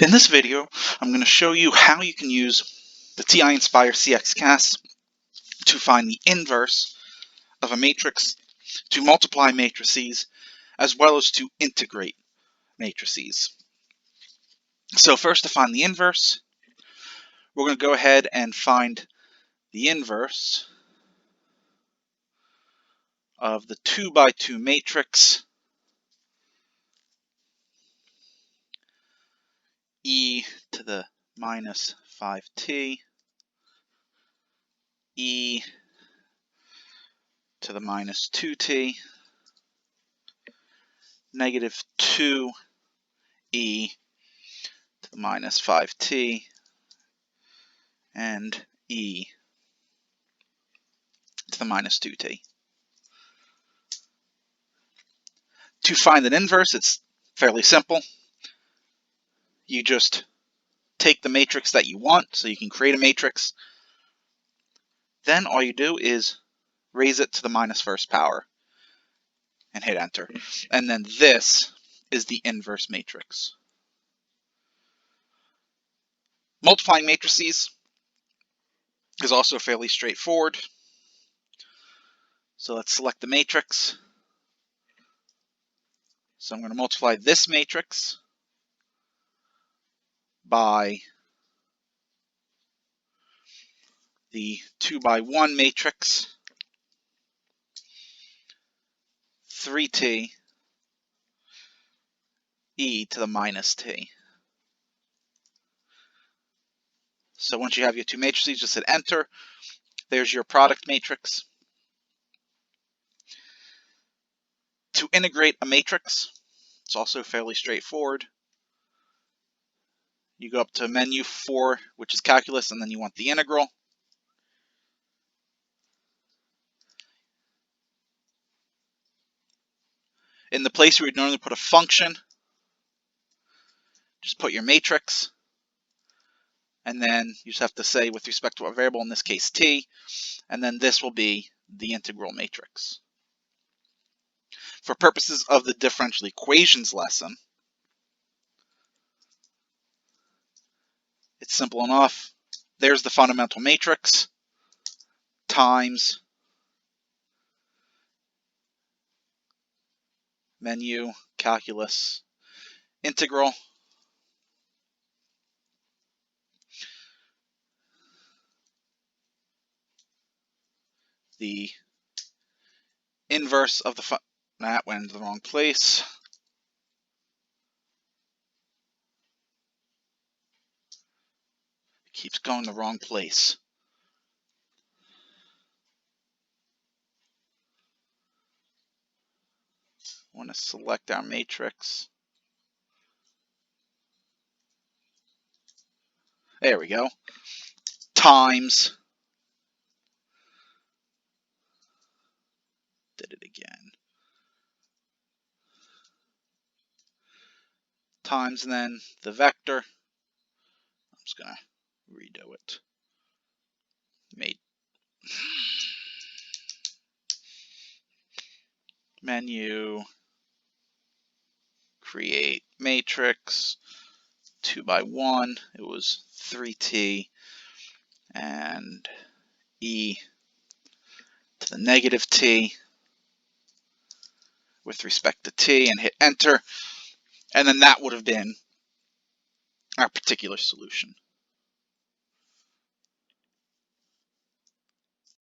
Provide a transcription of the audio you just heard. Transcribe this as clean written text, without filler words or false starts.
In this video, I'm going to show you how you can use the TI-Nspire CX CAS to find the inverse of a matrix, to multiply matrices, as well as to integrate matrices. So first, to find the inverse, we're going to go ahead and find the inverse of the 2 by 2 matrix e to the minus 5t, e to the minus 2t, negative 2e to the minus 5t, and e to the minus 2t. To find an inverse, it's fairly simple. You just take the matrix that you want, so you can create a matrix. Then all you do is raise it to the minus first power and hit enter. And then this is the inverse matrix. Multiplying matrices is also fairly straightforward. So let's select the matrix. So I'm going to multiply this matrix by the 2 by 1 matrix, 3t, e to the minus t. So once you have your two matrices, just hit enter. There's your product matrix. To integrate a matrix, it's also fairly straightforward. You go up to menu 4, which is calculus, and then you want the integral. In the place where you'd normally put a function, just put your matrix, and then you just have to say with respect to a variable, in this case t, and then this will be the integral matrix. For purposes of the differential equations lesson, it's simple enough. There's the fundamental matrix times menu, calculus, integral. The inverse of the that went into the wrong place. It keeps going the wrong place. I want to select our matrix. There we go. Times. Did it again. Times, and then the vector. I'm just going to redo it. Menu, create matrix, 2 by 1, it was 3t, and e to the negative t with respect to t, and hit enter, and then that would have been our particular solution.